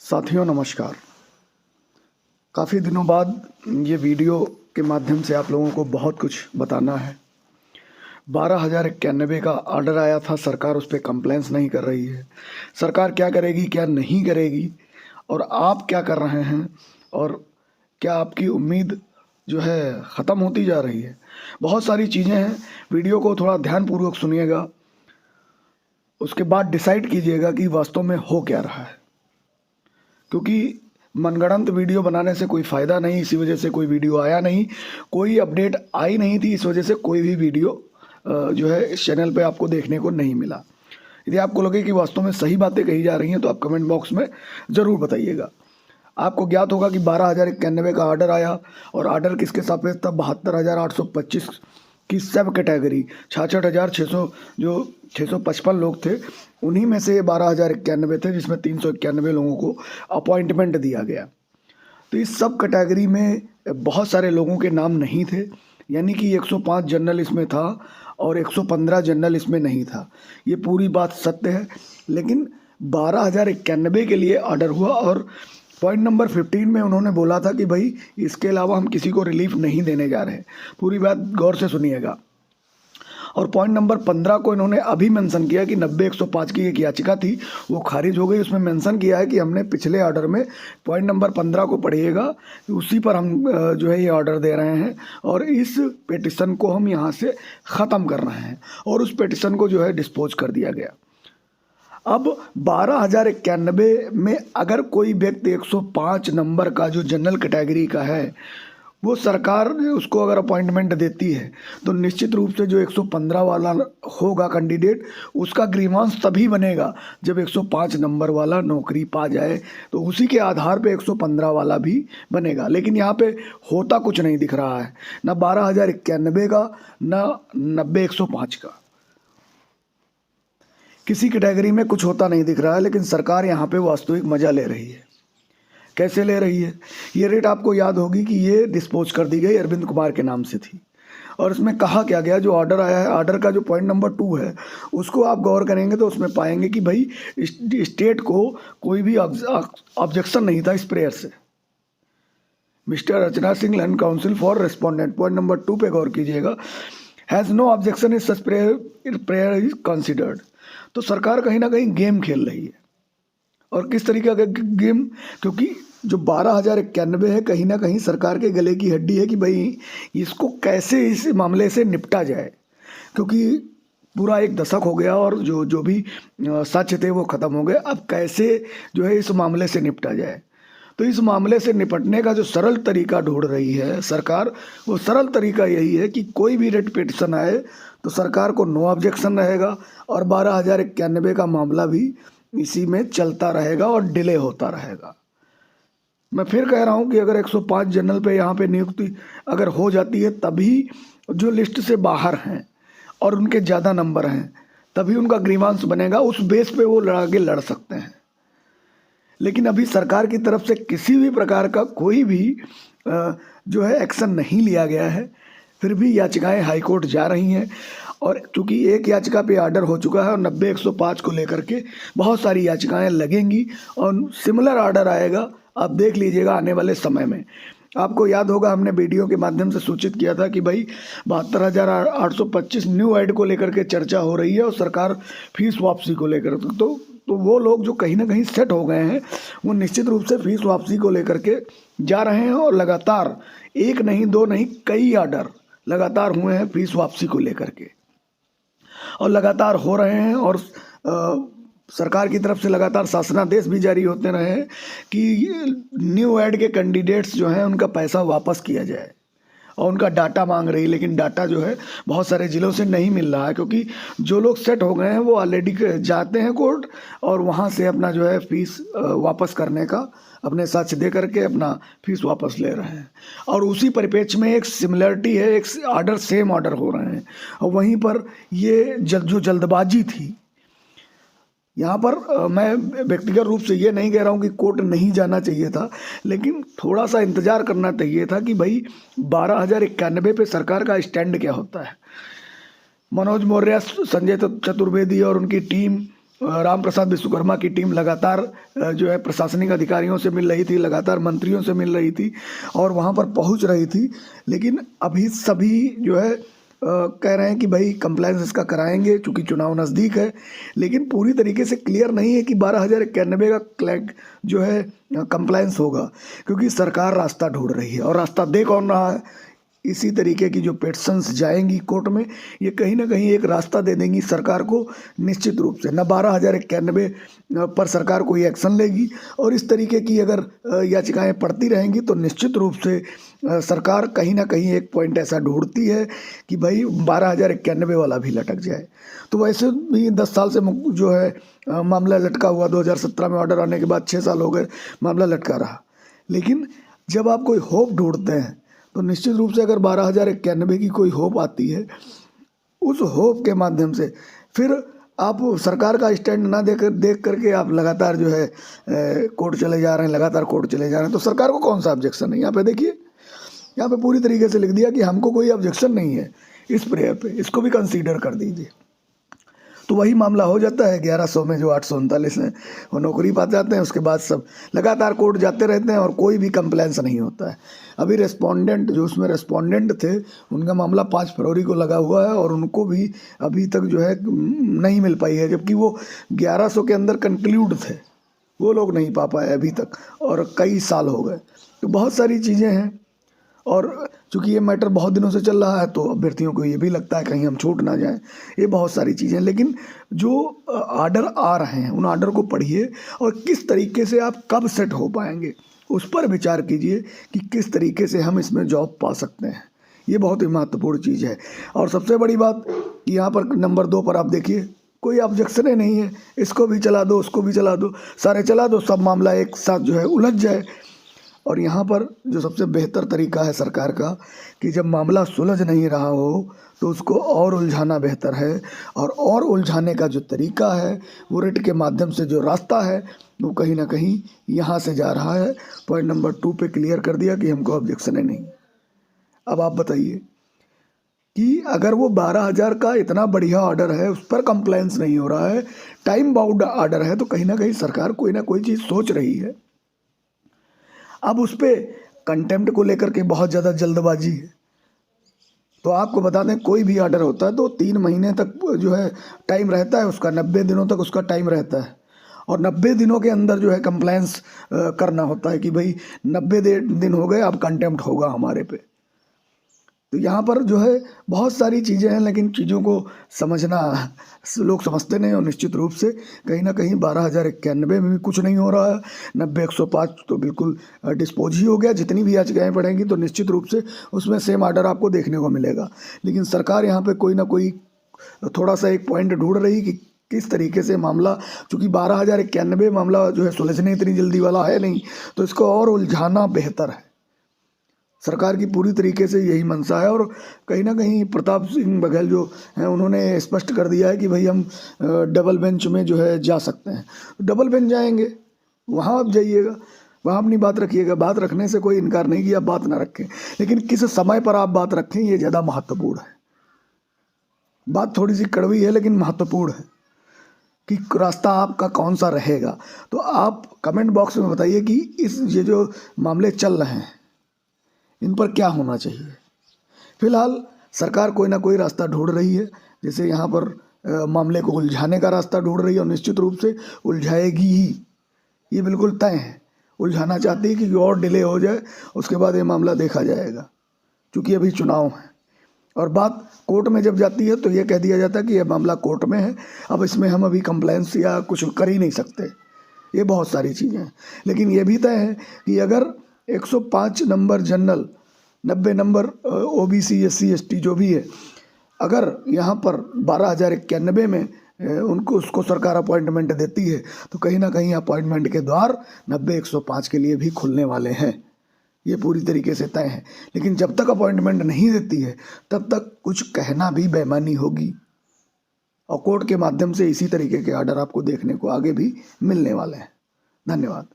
साथियों नमस्कार। काफ़ी दिनों बाद ये वीडियो के माध्यम से आप लोगों को बहुत कुछ बताना है। 12,091 का ऑर्डर आया था, सरकार उस पर कंप्लेंट्स नहीं कर रही है। सरकार क्या करेगी क्या नहीं करेगी, और आप क्या कर रहे हैं, और क्या आपकी उम्मीद जो है ख़त्म होती जा रही है। बहुत सारी चीज़ें हैं, वीडियो को थोड़ा ध्यानपूर्वक सुनिएगा, उसके बाद डिसाइड कीजिएगा कि वास्तव में हो क्या रहा है। क्योंकि मनगढ़ंत वीडियो बनाने से कोई फ़ायदा नहीं, इसी वजह से कोई वीडियो आया नहीं, कोई अपडेट आई नहीं थी, इस वजह से कोई भी वीडियो जो है इस चैनल पे आपको देखने को नहीं मिला। यदि आपको लगे कि वास्तव में सही बातें कही जा रही हैं तो आप कमेंट बॉक्स में ज़रूर बताइएगा। आपको ज्ञात होगा कि 12,091 का ऑर्डर आया, और ऑर्डर किसके सापेक्ष था? 72,825 की सब कैटेगरी 66,600 जो 655 लोग थे, उन्हीं में से 12,091 थे, जिसमें 391 लोगों को अपॉइंटमेंट दिया गया। तो इस सब कैटेगरी में बहुत सारे लोगों के नाम नहीं थे, यानी कि 105 जनरल इसमें था और 115 जनरल इसमें नहीं था। ये पूरी बात सत्य है, लेकिन 12,091 के लिए ऑर्डर हुआ, और पॉइंट नंबर 15 में उन्होंने बोला था कि भाई इसके अलावा हम किसी को रिलीफ नहीं देने जा रहे। पूरी बात गौर से सुनिएगा। और पॉइंट नंबर 15 को इन्होंने अभी मेंशन किया कि 90-105 की एक याचिका थी, वो खारिज हो गई। उसमें मेंशन किया है कि हमने पिछले ऑर्डर में पॉइंट नंबर 15 को पढ़िएगा, उसी पर हम जो है ये ऑर्डर दे रहे हैं, और इस पिटिशन को हम यहाँ से ख़त्म कर रहे हैं, और उस पिटिशन को जो है डिस्पोज कर दिया गया। अब 12,091 में अगर कोई व्यक्ति 105 नंबर का जो जनरल कैटेगरी का है, वो सरकार उसको अगर अपॉइंटमेंट देती है, तो निश्चित रूप से जो 115 वाला होगा कैंडिडेट, उसका ग्रीवांस तभी बनेगा जब 105 नंबर वाला नौकरी पा जाए, तो उसी के आधार पे 115 वाला भी बनेगा। लेकिन यहाँ पे होता कुछ नहीं दिख रहा है, ना 12,091 का, ना 90-105 का, किसी कैटेगरी में कुछ होता नहीं दिख रहा है। लेकिन सरकार यहाँ पे वास्तविक मज़ा ले रही है। कैसे ले रही है? ये रेट आपको याद होगी कि ये डिस्पोज कर दी गई अरविंद कुमार के नाम से थी, और इसमें कहा क्या गया, जो ऑर्डर आया है, ऑर्डर का जो पॉइंट नंबर 2 है, उसको आप गौर करेंगे तो उसमें पाएंगे कि भाई स्टेट को कोई भी ऑब्जेक्शन नहीं था इस प्रेयर से। Mister Rachna Singh learned counsel for respondent, point number 2 पे गौर कीजिएगा, has no objection is such prayer is considered. तो सरकार कहीं ना कहीं गेम खेल रही है, और किस तरीके का गेम? क्योंकि जो 12,091 है, कहीं ना कहीं सरकार के गले की हड्डी है कि भाई इसको कैसे इस मामले से निपटा जाए, क्योंकि पूरा एक दशक हो गया और जो भी सच थे वो ख़त्म हो गए। अब कैसे जो है इस मामले से निपटा जाए, तो इस मामले से निपटने का जो सरल तरीका ढूंढ रही है सरकार, वो सरल तरीका यही है कि कोई भी रेट पिटिशन आए तो सरकार को नो ऑब्जेक्शन रहेगा, और 12,091 का मामला भी इसी में चलता रहेगा और डिले होता रहेगा। मैं फिर कह रहा हूँ कि अगर 105 जनरल पे यहाँ पे नियुक्ति अगर हो जाती है, तभी जो लिस्ट से बाहर हैं और उनके ज़्यादा नंबर हैं, तभी उनका ग्रीवांस बनेगा, उस बेस पे वो आगे लड़ सकते हैं। लेकिन अभी सरकार की तरफ से किसी भी प्रकार का कोई भी जो है एक्शन नहीं लिया गया है, फिर भी याचिकाएं हाईकोर्ट जा रही हैं। और चूंकि एक याचिका पे ऑर्डर हो चुका है, और 90-105 को लेकर के बहुत सारी याचिकाएं लगेंगी, और सिमिलर ऑर्डर आएगा, आप देख लीजिएगा आने वाले समय में। आपको याद होगा हमने वीडियो के माध्यम से सूचित किया था कि भाई 72,825 न्यू ऐड को लेकर के चर्चा हो रही है, और सरकार फीस वापसी को लेकर, तो वो लोग जो कहीं ना कहीं सेट हो गए हैं, वो निश्चित रूप से फीस वापसी को लेकर के जा रहे हैं, और लगातार एक नहीं दो नहीं कई ऑर्डर लगातार हुए हैं फीस वापसी को लेकर के, और लगातार हो रहे हैं। और सरकार की तरफ से लगातार शासनादेश भी जारी होते रहे हैं कि न्यू ऐड के कैंडिडेट्स जो हैं उनका पैसा वापस किया जाए, और उनका डाटा मांग रही, लेकिन डाटा जो है बहुत सारे ज़िलों से नहीं मिल रहा है, क्योंकि जो लोग सेट हो गए हैं वो ऑलरेडी जाते हैं कोर्ट, और वहाँ से अपना जो है फीस वापस करने का अपने साक्ष्य दे करके अपना फीस वापस ले रहे हैं। और उसी परिप्रेक्ष्य में एक सिमिलरिटी है, एक ऑर्डर सेम ऑर्डर हो रहे हैं, और वहीं पर ये जो जल्दबाजी थी, यहाँ पर मैं व्यक्तिगत रूप से ये नहीं कह रहा हूँ कि कोर्ट नहीं जाना चाहिए था, लेकिन थोड़ा सा इंतज़ार करना चाहिए था कि भाई 12,091 पे सरकार का स्टैंड क्या होता है। मनोज मौर्य, संजय चतुर्वेदी और उनकी टीम राम प्रसाद विश्वकर्मा की टीम लगातार जो है प्रशासनिक अधिकारियों से मिल रही थी, लगातार मंत्रियों से मिल रही थी और वहाँ पर पहुँच रही थी। लेकिन अभी सभी जो है कह रहे हैं कि भाई कंप्लायंस इसका कराएंगे चूँकि चुनाव नज़दीक है, लेकिन पूरी तरीके से क्लियर नहीं है कि 12,091 का क्लैक जो है कंप्लायंस होगा, क्योंकि सरकार रास्ता ढूंढ रही है। और रास्ता दे कौन रहा है? इसी तरीके की जो पिटिशंस जाएंगी कोर्ट में, ये कहीं ना कहीं एक रास्ता दे देंगी सरकार को निश्चित रूप से। न 12,091 पर सरकार कोई एक्शन लेगी, और इस तरीके की अगर याचिकाएं पड़ती रहेंगी तो निश्चित रूप से सरकार कहीं ना कहीं एक पॉइंट ऐसा ढूंढती है कि भाई 12,091 वाला भी लटक जाए। तो वैसे भी 10 साल से जो है मामला लटका हुआ, 2017 में ऑर्डर आने के बाद 6 साल हो गए मामला लटका रहा। लेकिन जब आप कोई होप ढूंढते हैं तो निश्चित रूप से अगर 12,091 की कोई होप आती है, उस होप के माध्यम से फिर आप सरकार का स्टैंड ना देख करके आप लगातार जो है कोर्ट चले जा रहे हैं, लगातार कोर्ट चले जा रहे हैं, तो सरकार को कौन सा ऑब्जेक्शन है? यहाँ पे देखिए, यहाँ पे पूरी तरीके से लिख दिया कि हमको कोई ऑब्जेक्शन नहीं है इस प्रेयर पे, इसको भी कंसीडर कर दीजिए। तो वही मामला हो जाता है 1100 में जो 839 हैं वो नौकरी पा जाते हैं। उसके बाद सब लगातार कोर्ट जाते रहते हैं और कोई भी कंप्लेंस नहीं होता है। अभी रेस्पोंडेंट जो उसमें रेस्पोंडेंट थे, उनका मामला 5 फरवरी को लगा हुआ है और उनको भी अभी तक जो है नहीं मिल पाई है, जबकि वो 1100 के अंदर कंक्लूड थे, वो लोग नहीं पा पाए अभी तक, और कई साल हो गए। तो बहुत सारी चीज़ें हैं, और चूँकि ये मैटर बहुत दिनों से चल रहा है तो अभ्यर्थियों को ये भी लगता है कहीं हम छूट ना जाएं, ये बहुत सारी चीज़ें। लेकिन जो आर्डर आ रहे हैं उन आर्डर को पढ़िए और किस तरीके से आप कब सेट हो पाएंगे उस पर विचार कीजिए कि किस तरीके से हम इसमें जॉब पा सकते हैं। ये बहुत ही महत्वपूर्ण चीज़ है। और सबसे बड़ी बात कि यहाँ पर नंबर 2 पर आप देखिए, कोई ऑब्जेक्शन ही नहीं है, इसको भी चला दो उसको भी चला दो, सारे चला दो, सब मामला एक साथ जो है उलझ जाए। और यहाँ पर जो सबसे बेहतर तरीका है सरकार का कि जब मामला सुलझ नहीं रहा हो तो उसको और उलझाना बेहतर है, और उलझाने का जो तरीका है वो रिट के माध्यम से जो रास्ता है वो कहीं ना कहीं यहाँ से जा रहा है। पॉइंट नंबर 2 पे क्लियर कर दिया कि हमको ऑब्जेक्शन है नहीं। अब आप बताइए कि अगर वो 12,000 का इतना बढ़िया ऑर्डर है, उस पर कंप्लेंस नहीं हो रहा है, टाइम बाउंड ऑर्डर है, तो कहीं ना कहीं सरकार कोई ना कोई चीज़ सोच रही है। अब उस पर कंटेम्प्ट को लेकर के बहुत ज़्यादा जल्दबाजी है। तो आपको बता दें, कोई भी ऑर्डर होता है तो 3 महीने तक जो है टाइम रहता है उसका, 90 दिनों तक उसका टाइम रहता है, और 90 दिनों के अंदर जो है कंप्लायंस करना होता है कि भाई 90 दिन हो गए, अब कंटेम्प्ट होगा हमारे पे। तो यहाँ पर जो है बहुत सारी चीज़ें हैं, लेकिन चीज़ों को समझना लोग समझते नहीं, और निश्चित रूप से कहीं ना कहीं 12,091 में भी कुछ नहीं हो रहा है। 90-105 तो बिल्कुल डिस्पोज ही हो गया। जितनी भी याचिकाएँ पड़ेंगी तो निश्चित रूप से उसमें सेम आर्डर आपको देखने को मिलेगा। लेकिन सरकार यहाँ पे कोई ना कोई थोड़ा सा एक पॉइंट ढूंढ रही कि किस तरीके से मामला, चूँकि 12,091 मामला जो है सुलझने इतनी जल्दी वाला है नहीं, तो इसको और उलझाना बेहतर है। सरकार की पूरी तरीके से यही मंशा है। और कहीं ना कहीं प्रताप सिंह बघेल जो हैं उन्होंने स्पष्ट कर दिया है कि भाई हम डबल बेंच में जो है जा सकते हैं। डबल बेंच जाएंगे, वहाँ आप जाइएगा, वहाँ अपनी बात रखिएगा। बात रखने से कोई इनकार नहीं कि आप बात ना रखें, लेकिन किस समय पर आप बात रखें ये ज़्यादा महत्वपूर्ण है। बात थोड़ी सी कड़वी है लेकिन महत्वपूर्ण है कि रास्ता आपका कौन सा रहेगा। तो आप कमेंट बॉक्स में बताइए कि ये जो मामले चल रहे हैं इन पर क्या होना चाहिए। फिलहाल सरकार कोई ना कोई रास्ता ढूंढ रही है, जैसे यहाँ पर मामले को उलझाने का रास्ता ढूंढ रही है, और निश्चित रूप से उलझाएगी ही, ये बिल्कुल तय है। उलझाना चाहती है कि और डिले हो जाए, उसके बाद ये मामला देखा जाएगा, क्योंकि अभी चुनाव है। और बात कोर्ट में जब जाती है तो ये कह दिया जाता है कि यह मामला कोर्ट में है, अब इसमें हम अभी कंप्लेंस या कुछ कर ही नहीं सकते। ये बहुत सारी चीज़ें हैं। लेकिन ये भी तय है कि अगर 105 number general, 90 number OBC SC ST जो भी है, अगर यहाँ पर 12,091 में उनको उसको सरकार अपॉइंटमेंट देती है तो कहीं ना कहीं अपॉइंटमेंट के द्वार 90-105 के लिए भी खुलने वाले हैं। ये पूरी तरीके से तय है। लेकिन जब तक अपॉइंटमेंट नहीं देती है तब तक कुछ कहना भी बेईमानी होगी, और कोर्ट के माध्यम से इसी तरीके के आर्डर आपको देखने को आगे भी मिलने वाले हैं। धन्यवाद।